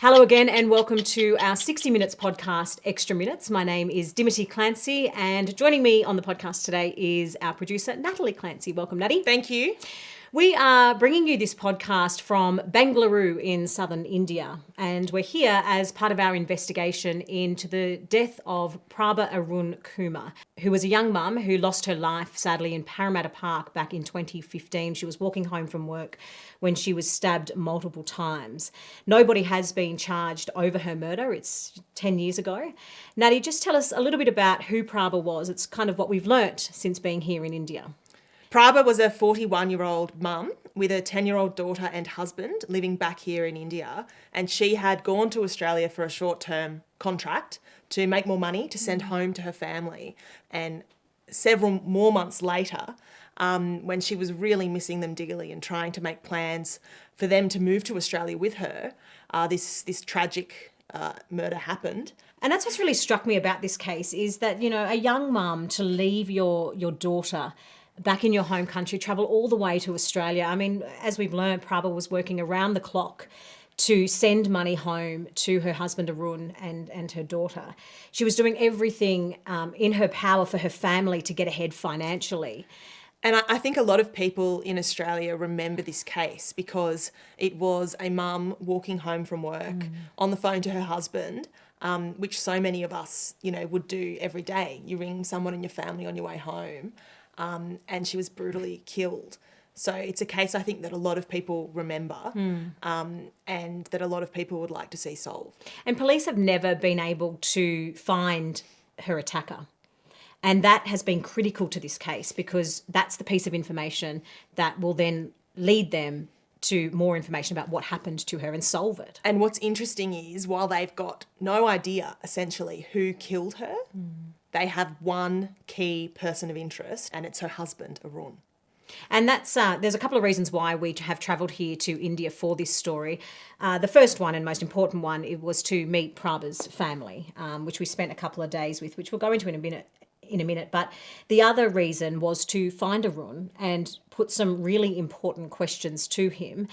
Hello again and welcome to our 60 Minutes podcast, Extra Minutes. My name is Dimity, Clancy, and joining me on the podcast today is our producer, Natalie Clancy. Welcome, Natty. Thank you. We are bringing you this podcast from Bangalore in southern India, and we're here as part of our investigation into the death of Praba Aruna, who was a young mum who lost her life, sadly, in Parramatta Park back in 2015. She was walking home from work when she was stabbed multiple times. Nobody has been charged over her murder. It's 10 years ago. Natty, just tell us a little bit about who Praba was. It's kind of what we've learnt since being here in India. Prabha was a 41-year-old mum with a 10-year-old daughter and husband living back here in India, and she had gone to Australia for a short-term contract to make more money to send home to her family. And several more months later, when she was really missing them dearly and trying to make plans for them to move to Australia with her, this tragic murder happened. And that's what's really struck me about this case is that, you know, a young mum to leave your daughter back in your home country, travel all the way to Australia. I mean, as we've learned, Prabha was working around the clock to send money home to her husband Arun and her daughter. She was doing everything in her power for her family to get ahead financially. And I think a lot of people in Australia remember this case because it was a mum walking home from work on the phone to her husband, which so many of us, you know, would do every day. You ring someone in your family on your way home. And she was brutally killed. So it's a case I think that a lot of people remember and that a lot of people would like to see solved. And police have never been able to find her attacker. And that has been critical to this case because that's the piece of information that will then lead them to more information about what happened to her and solve it. And what's interesting is while they've got no idea, essentially, who killed her, they have one key person of interest, and it's her husband, Arun. And that's there's a couple of reasons why we have travelled here to India for this story. The first one and most important one, it was to meet Prabha's family, which we spent a couple of days with, which we'll go into in a minute. But the other reason was to find Arun and put some really important questions to him,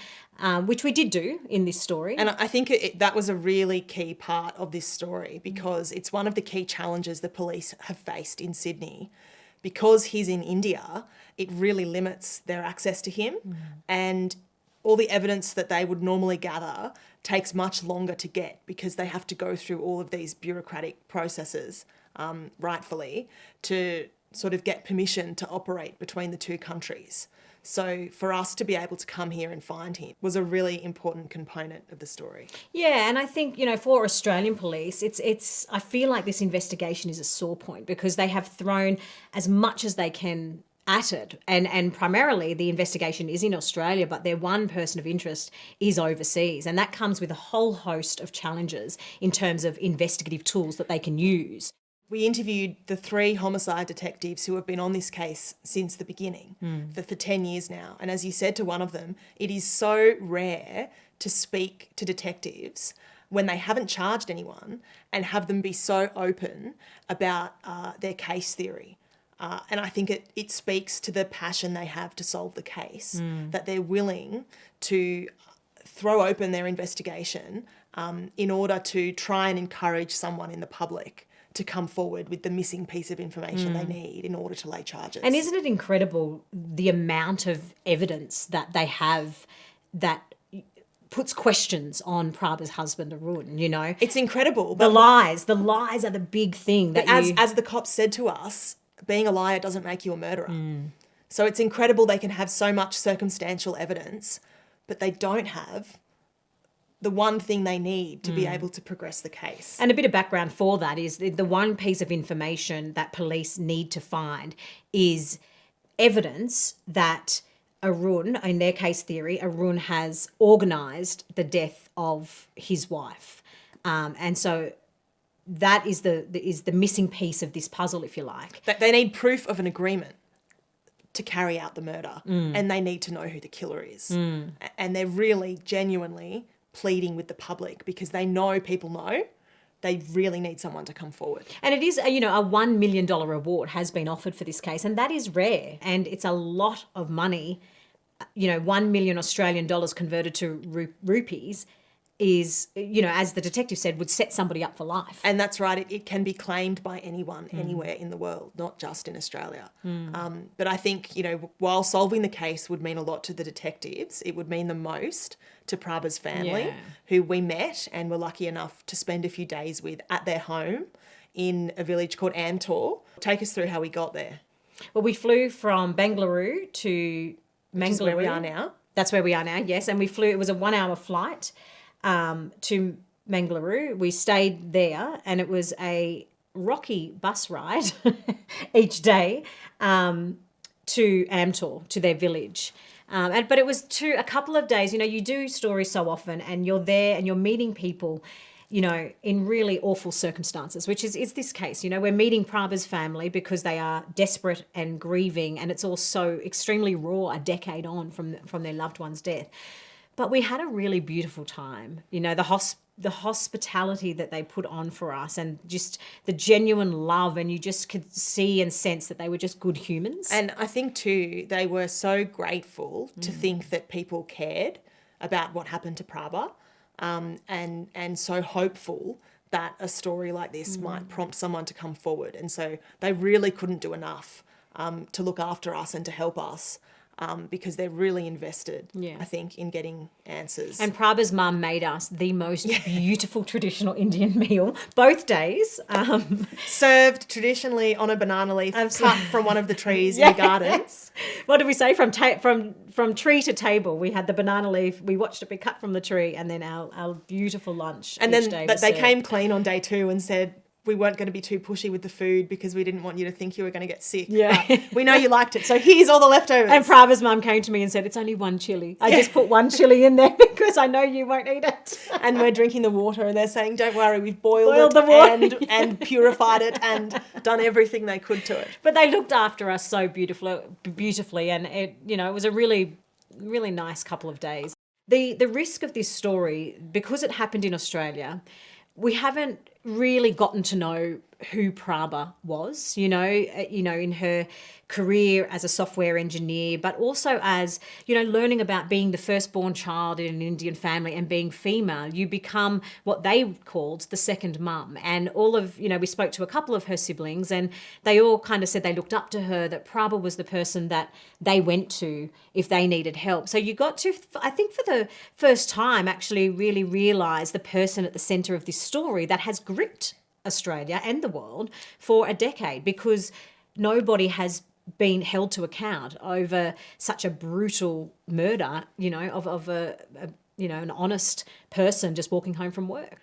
which we did do in this story. And I think that was a really key part of this story because it's one of the key challenges the police have faced in Sydney. Because he's in India, it really limits their access to him and all the evidence that they would normally gather takes much longer to get because they have to go through all of these bureaucratic processes, rightfully, to sort of get permission to operate between the two countries. So for us to be able to come here and find him was a really important component of the story. Yeah, and I think, you know, for Australian police, it's I feel like this investigation is a sore point because they have thrown as much as they can at it. And primarily the investigation is in Australia, but their one person of interest is overseas. And that comes with a whole host of challenges in terms of investigative tools that they can use. We interviewed the 3 homicide detectives who have been on this case since the beginning for 10 years now. And as you said to one of them, it is so rare to speak to detectives when they haven't charged anyone and have them be so open about their case theory. And I think it speaks to the passion they have to solve the case, that they're willing to throw open their investigation in order to try and encourage someone in the public to come forward with the missing piece of information they need in order to lay charges. And isn't it incredible the amount of evidence that they have that puts questions on Prabha's husband, Arun, you know? It's incredible. The lies are the big thing. That as the cops said to us, being a liar doesn't make you a murderer. So it's incredible they can have so much circumstantial evidence, but they don't have the one thing they need to be able to progress the case. And a bit of background for that is the one piece of information that police need to find is evidence that Arun, in their case theory, Arun has organised the death of his wife. And so that is the missing piece of this puzzle, if you like. That they need proof of an agreement to carry out the murder and they need to know who the killer is. And they're really genuinely pleading with the public because they know people know they really need someone to come forward. And it is, a $1 million reward has been offered for this case, and that is rare. And it's a lot of money, 1 million Australian dollars converted to rupees is, as the detective said, would set somebody up for life. And that's right. It can be claimed by anyone, anywhere in the world, not just in Australia. But I think, while solving the case would mean a lot to the detectives, it would mean the most to Praba's family, who we met and were lucky enough to spend a few days with at their home in a village called Amtor. Take us through how we got there. Well, we flew from Bengaluru to Mangaluru. Which is where we are now. That's where we are now, yes. And we flew, it was a 1-hour flight to Mangaluru. We stayed there, and it was a rocky bus ride each day to Amtor, to their village. But it was a couple of days. You do stories so often, and you're there and you're meeting people, in really awful circumstances, which is this case. We're meeting Praba's family because they are desperate and grieving, and it's all so extremely raw a decade on from their loved one's death. But we had a really beautiful time. The hospitality that they put on for us, and just the genuine love, and you just could see and sense that they were just good humans. And I think too, they were so grateful to think that people cared about what happened to Praba. And so hopeful that a story like this might prompt someone to come forward. And so they really couldn't do enough to look after us and to help us, because they're really invested, I think, in getting answers. And Praba's mum made us the most beautiful traditional Indian meal both days. Served traditionally on a banana leaf cut from one of the trees in the garden. What did we say? From tree to table, we had the banana leaf. We watched it be cut from the tree, and then our beautiful lunch. And each then day they came clean on day 2 and said we weren't going to be too pushy with the food because we didn't want you to think you were going to get sick. Yeah. But we know you liked it, so here's all the leftovers. And Praba's mum came to me and said, it's only one chili. I just put one chili in there because I know you won't eat it. And we're drinking the water, and they're saying, don't worry, we've boiled the water and purified it and done everything they could to it. But they looked after us so beautifully, and it was a really, really nice couple of days. The risk of this story, because it happened in Australia, we haven't really gotten to know who Praba was, in her career as a software engineer, but also as, learning about being the firstborn child in an Indian family and being female. You become what they called the second mum. And we spoke to a couple of her siblings, and they all kind of said they looked up to her, that Praba was the person that they went to if they needed help. So you got to, I think for the first time, actually really realise the person at the centre of this story that has gripped Australia and the world for a decade, because nobody has been held to account over such a brutal murder, of an honest person just walking home from work.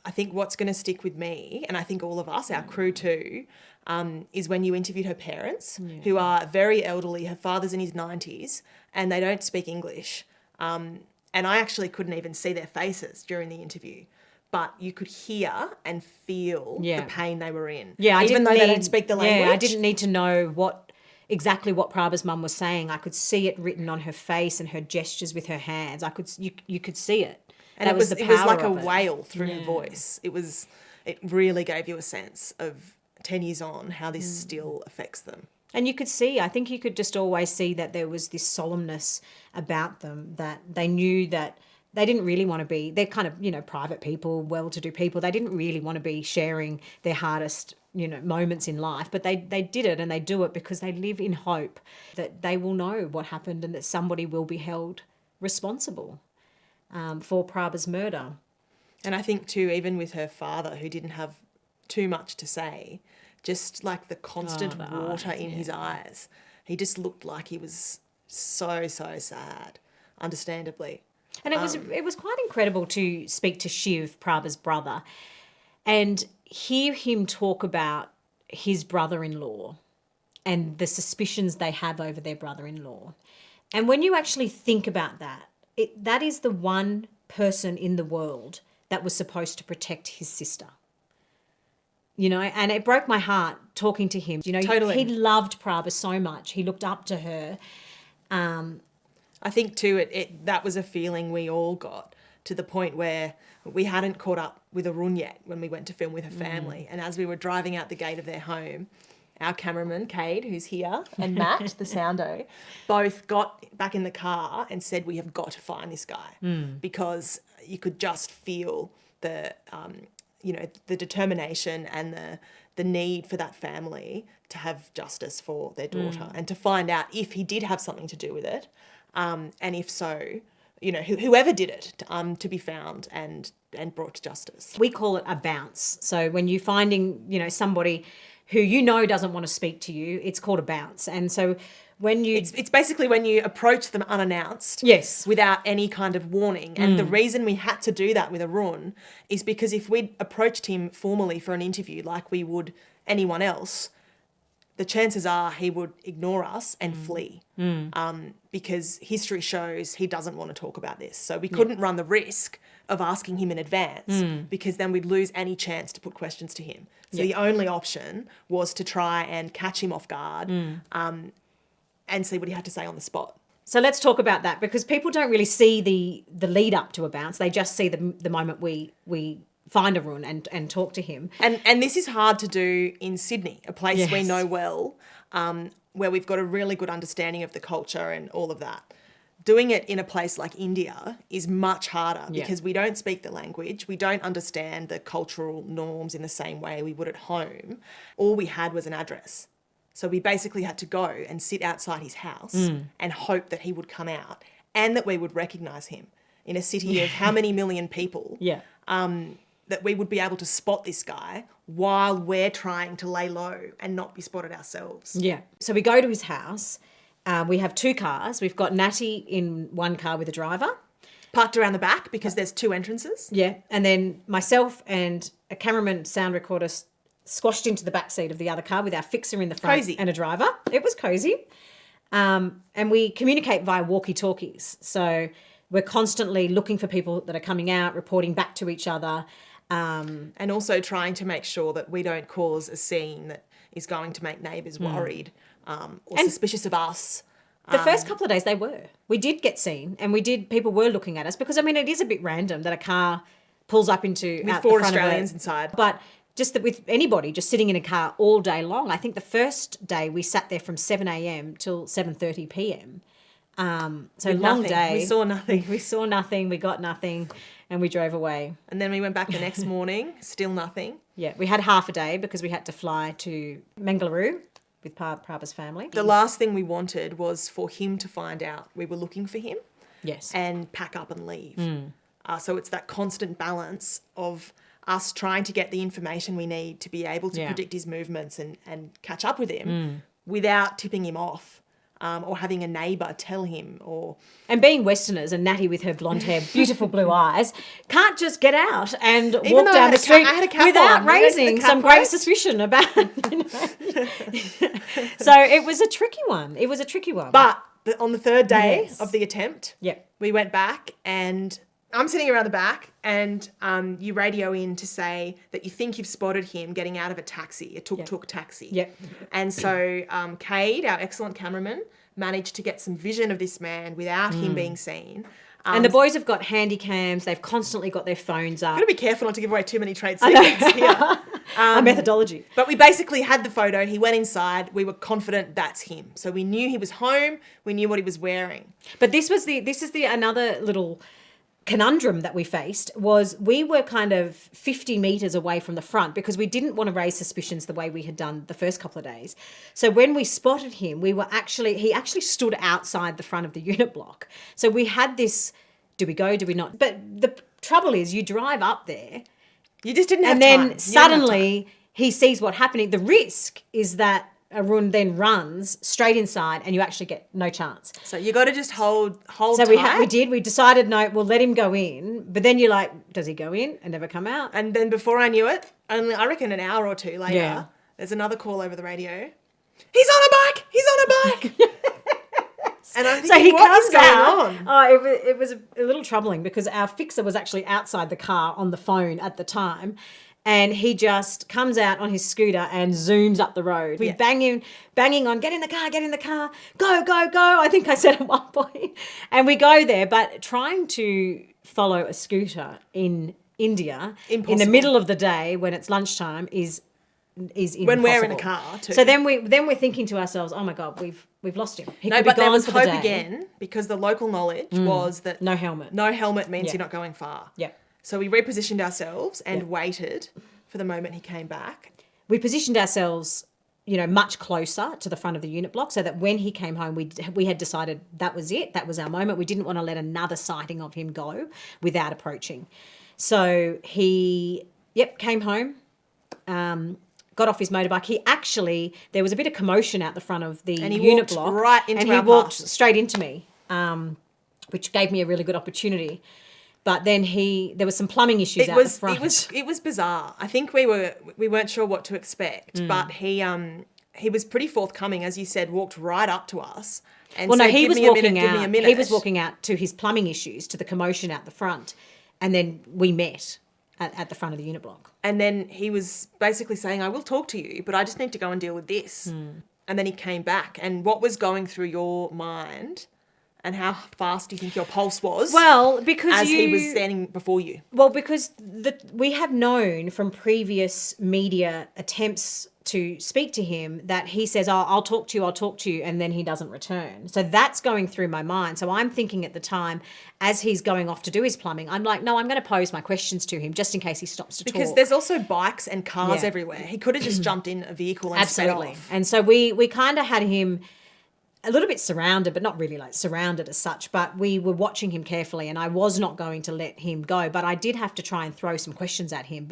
I think what's going to stick with me, and I think all of us, our crew too, is when you interviewed her parents, who are very elderly. Her father's in his 90s, and they don't speak English. And I actually couldn't even see their faces during the interview. But you could hear and feel the pain they were in. Yeah, even though they don't speak the language. Yeah, I didn't need to know exactly what Praba's mum was saying. I could see it written on her face and her gestures with her hands. You could see it. And it was like a wail through her voice. It really gave you a sense of 10 years on how this still affects them. And you could just always see that there was this solemnness about them, that they knew that they didn't really want to be, they're kind of, private people, well-to-do people. They didn't really want to be sharing their hardest, moments in life, but they did it, and they do it because they live in hope that they will know what happened and that somebody will be held responsible for Praba's murder. And I think too, even with her father, who didn't have too much to say, just like the constant water in his eyes, he just looked like he was so, so sad, understandably. And it was quite incredible to speak to Shiv, Praba's brother, and hear him talk about his brother-in-law and the suspicions they have over their brother-in-law. And when you actually think about that, that is the one person in the world that was supposed to protect his sister. And it broke my heart talking to him. Totally. He loved Praba so much. He looked up to her. I think too, that was a feeling we all got, to the point where we hadn't caught up with Arun yet when we went to film with her family. And as we were driving out the gate of their home, our cameraman, Cade, who's here, and Matt, the soundo, both got back in the car and said, we have got to find this guy because you could just feel the, the determination and the need for that family to have justice for their daughter and to find out if he did have something to do with it, and if so, whoever did it, to be found and brought to justice. We call it a bounce. So when you're finding, somebody who doesn't want to speak to you, it's called a bounce. And so when you... It's basically when you approach them unannounced. Yes. Without any kind of warning. And the reason we had to do that with Arun is because if we'd approached him formally for an interview like we would anyone else, the chances are he would ignore us and flee because history shows he doesn't want to talk about this. So we couldn't run the risk of asking him in advance because then we'd lose any chance to put questions to him. So the only option was to try and catch him off guard and see what he had to say on the spot. So let's talk about that, because people don't really see the lead up to a bounce. They just see the moment we find Arun and talk to him. And this is hard to do in Sydney, a place we know well, where we've got a really good understanding of the culture and all of that. Doing it in a place like India is much harder because we don't speak the language. We don't understand the cultural norms in the same way we would at home. All we had was an address. So we basically had to go and sit outside his house and hope that he would come out and that we would recognise him in a city of how many million people. That we would be able to spot this guy while we're trying to lay low and not be spotted ourselves. Yeah. So we go to his house. We have two cars. We've got Natty in one car with a driver. Parked around the back because there's two entrances. Yeah. And then myself and a cameraman, sound recorder squashed into the back seat of the other car with our fixer in the front. Cosy. And a driver. It was cosy. And we communicate via walkie-talkies. So we're constantly looking for people that are coming out, reporting back to each other. And also trying to make sure that we don't cause a scene that is going to make neighbours worried or suspicious of us. The first couple of days they were. We did get seen and people were looking at us because, it is a bit random that a car pulls up into... With 4 Australians inside. But just that with anybody just sitting in a car all day long. I think the first day we sat there from 7 a.m. till 7:30 p.m. So with long nothing. day. We saw nothing. We saw nothing. We got nothing. And we drove away. And then we went back the next morning, still nothing. Yeah, we had half a day because we had to fly to Mangaluru with Prabha's family. The last thing we wanted was for him to find out we were looking for him. Yes. And pack up and leave. So it's that constant balance of us trying to get the information we need to be able to predict his movements and catch up with him without tipping him off. Or having a neighbour tell him, and being Westerners, and Natty with her blonde hair, beautiful blue eyes, can't just get out and walk down the street without raising some great suspicion about. So it was a tricky one. But on the third day of the attempt, yeah, we went back and I'm sitting around the back and you radio in to say that you think you've spotted him getting out of a taxi, a tuk-tuk taxi. Yep. And so Cade, our excellent cameraman, managed to get some vision of this man without him being seen. And the boys have got handy cams. They've constantly got their phones up. Got to be careful not to give away too many trade secrets here. A methodology. But we basically had the photo. He went inside. We were confident that's him. So we knew he was home. We knew what he was wearing. But this is another little conundrum that we faced was we were kind of 50 metres away from the front because we didn't want to raise suspicions the way we had done the first couple of days. So when we spotted him, he actually stood outside the front of the unit block. So we had this, do we go, do we not? But the trouble is you drive up there. You just didn't have time. time. And then suddenly he sees what's happening. The risk is that Arun then runs straight inside and you actually get no chance. So you got to just hold so tight. We decided, no, we'll let him go in. But then you're like, does he go in and never come out? And then before I knew it, only I reckon an hour or two later, there's another call over the radio. He's on a bike! He's on a bike! And I'm thinking, so he what is comes going out. on? Oh, it was a little troubling because our fixer was actually outside the car on the phone at the time. And he just comes out on his scooter and zooms up the road. We banging on, get in the car, go, go, go. I think I said at one point. And we go there, but trying to follow a scooter in India in the middle of the day when it's lunchtime is is impossible. When we're in a car too. So then we're thinking to ourselves, oh my God, we've lost him. He No, could be but there gone was for the hope day. again because the local knowledge was that No helmet. no helmet means Yeah. you're not going far. Yeah. So we repositioned ourselves and Yeah. waited for the moment he came back. We positioned ourselves, much closer to the front of the unit block so that when he came home, we had decided that was it. That was our moment. We didn't want to let another sighting of him go without approaching. So he, came home, got off his motorbike. There was a bit of commotion out the front of the And he unit walked block. right into and he our walked path. straight into me, which gave me a really good opportunity. But then there was some plumbing issues out the front. It was bizarre. I think we weren't sure what to expect, but he was pretty forthcoming, as you said, walked right up to us and Well, no, said, he give was me a walking minute, give me a out. minute. He was walking out to his plumbing issues, to the commotion out the front, and then we met at the front of the unit block. And then he was basically saying, I will talk to you, but I just need to go and deal with this. And then he came back. And what was going through your mind and how fast do you think your pulse was? Well, because as he was standing before you. Well, because we have known from previous media attempts to speak to him that he says, oh, I'll talk to you, and then he doesn't return. So that's going through my mind. So I'm thinking at the time, as he's going off to do his plumbing, I'm like, no, I'm going to pose my questions to him just in case he stops to talk. Because there's also bikes and cars Yeah. everywhere. He could have just jumped in a vehicle and sped Absolutely. off. And so we kind of had him a little bit surrounded, but not really like surrounded as such, but we were watching him carefully, and I was not going to let him go, but I did have to try and throw some questions at him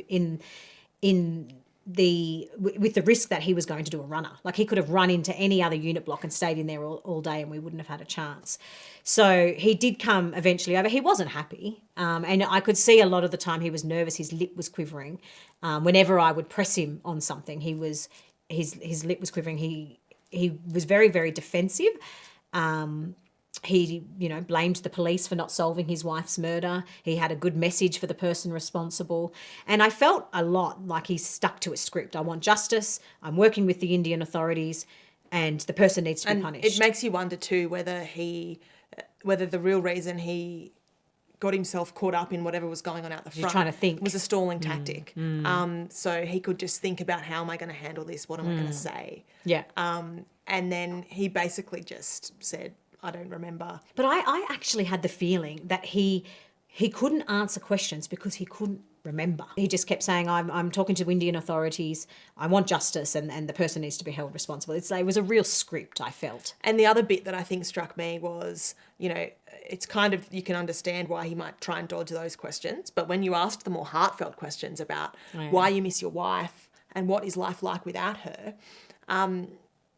with the risk that he was going to do a runner. Like he could have run into any other unit block and stayed in there all day and we wouldn't have had a chance. So he did come eventually over. He wasn't happy. And I could see a lot of the time he was nervous. His lip was quivering. Whenever I would press him on something, his lip was quivering. He was very, very defensive. He, blamed the police for not solving his wife's murder. He had a good message for the person responsible. And I felt a lot like he stuck to a script. I want justice. I'm working with the Indian authorities and the person needs to be punished. It makes you wonder too whether the real reason he got himself caught up in whatever was going on out the front trying to think. was a stalling tactic. So he could just think about, how am I going to handle this? What am I going to say? Yeah. And then he basically just said, I don't remember. But I actually had the feeling that he couldn't answer questions because he couldn't remember. He just kept saying, I'm talking to Indian authorities, I want justice, and the person needs to be held responsible. It was a real script, I felt. And the other bit that I think struck me was, it's kind of, you can understand why he might try and dodge those questions, but when you asked the more heartfelt questions about why you miss your wife and what is life like without her,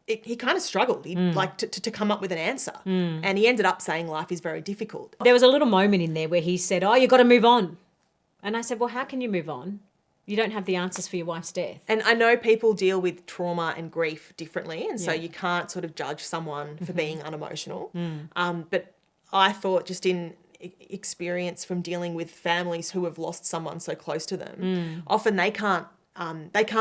he kind of struggled. He to come up with an answer. And he ended up saying life is very difficult. There was a little moment in there where he said, oh, you got to move on. And I said, well, how can you move on? You don't have the answers for your wife's death. And I know people deal with trauma and grief differently, and so you can't sort of judge someone for being unemotional. But I thought, just in experience from dealing with families who have lost someone so close to them, often they can't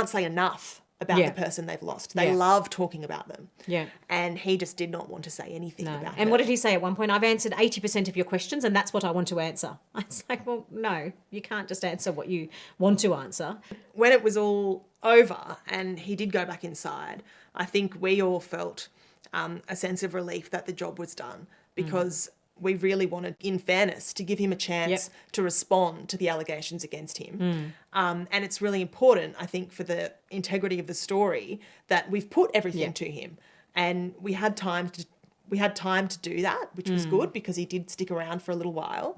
say enough about the person they've lost. They love talking about them. Yeah. And he just did not want to say anything about And her. what did he say at one point? I've answered 80% of your questions and that's what I want to answer. I was like, well, no, you can't just answer what you want to answer. When it was all over and he did go back inside, I think we all felt a sense of relief that the job was done, because we really wanted, in fairness, to give him a chance to respond to the allegations against him. And it's really important, I think, for the integrity of the story that we've put everything to him. And we had time to do that, which was good, because he did stick around for a little while.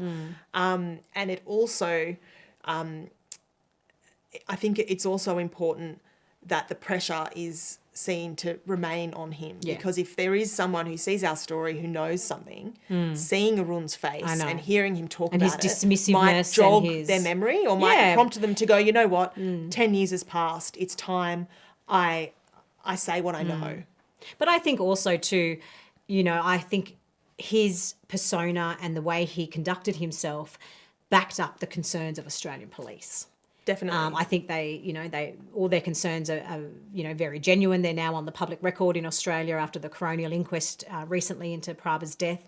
And it also, I think it's also important that the pressure is seen to remain on him, because if there is someone who sees our story who knows something, seeing Arun's face and hearing him talk and about his it dismissiveness might jog and his... their memory, or might prompt them to go, you know what, 10 years has passed, it's time I say what I know. But I think also too, I think his persona and the way he conducted himself backed up the concerns of Australian police. Definitely. I think they all their concerns are very genuine. They're now on the public record in Australia after the coronial inquest recently into Praba's death.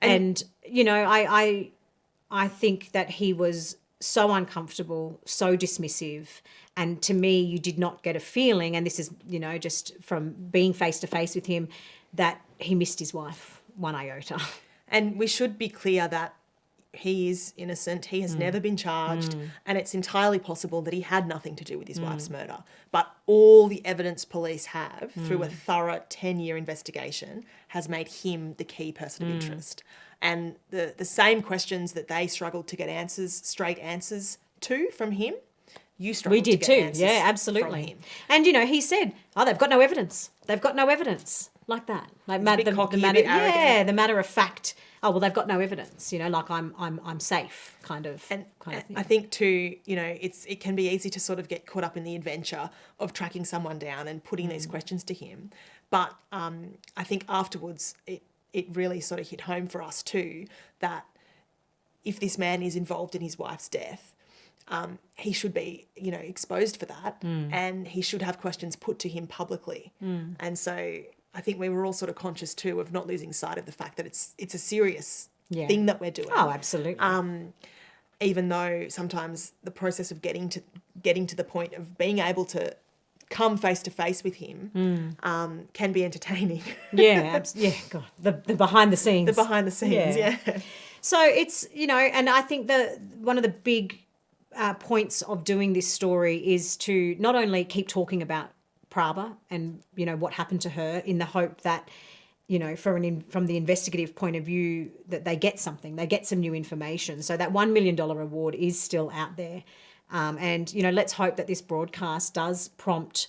And I think that he was so uncomfortable, so dismissive. And to me, you did not get a feeling, and this is, just from being face to face with him, that he missed his wife one iota. And we should be clear that he is innocent. He has never been charged, and it's entirely possible that he had nothing to do with his wife's murder. But all the evidence police have through a thorough 10-year investigation has made him the key person of interest. And the same questions that they struggled to get straight answers to from him, you struggled to get answers yeah, absolutely. from him. And, he said, they've got no evidence. They've got no evidence. Like that. Like a bit cocky, a bit arrogant. Yeah, the matter of fact, they've got no evidence, like I'm safe kind of thing. I think too, it can be easy to sort of get caught up in the adventure of tracking someone down and putting these questions to him. But I think afterwards it really sort of hit home for us too that if this man is involved in his wife's death, he should be, exposed for that, and he should have questions put to him publicly. And so I think we were all sort of conscious too of not losing sight of the fact that it's a serious thing that we're doing. Oh, absolutely. Even though sometimes the process of getting to the point of being able to come face to face with him can be entertaining. Yeah, God, the behind the scenes. The behind the scenes, yeah. So it's, and I think one of the big points of doing this story is to not only keep talking about Praba and, what happened to her, in the hope that, from the investigative point of view, that they get something, they get some new information. So that $1 million reward is still out there. And, let's hope that this broadcast does prompt,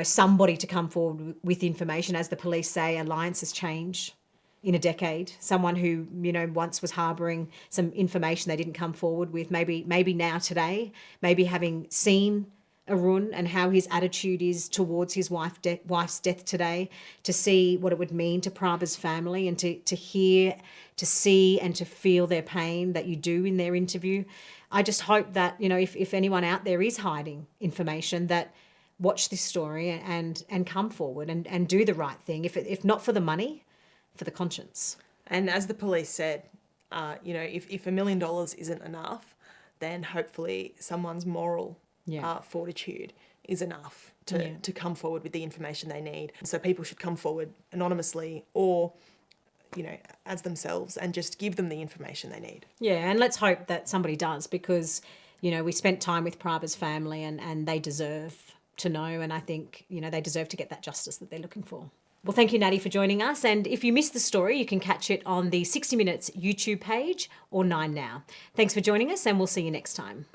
somebody to come forward with information. As the police say, alliances change in a decade. Someone who, once was harbouring some information they didn't come forward with, maybe now today, maybe having seen Arun and how his attitude is towards his wife's death today, to see what it would mean to Praba's family and to hear, to see and to feel their pain that you do in their interview. I just hope that, if anyone out there is hiding information, that watch this story and come forward and do the right thing, if not for the money, for the conscience. And as the police said, if $1 million isn't enough, then hopefully someone's moral fortitude is enough to come forward with the information they need. So people should come forward anonymously or, as themselves, and just give them the information they need. Yeah, and let's hope that somebody does, because, we spent time with Praba's family and they deserve to know, and I think, they deserve to get that justice that they're looking for. Well, thank you, Natty, for joining us. And if you missed the story, you can catch it on the 60 Minutes YouTube page or 9 Now. Thanks for joining us, and we'll see you next time.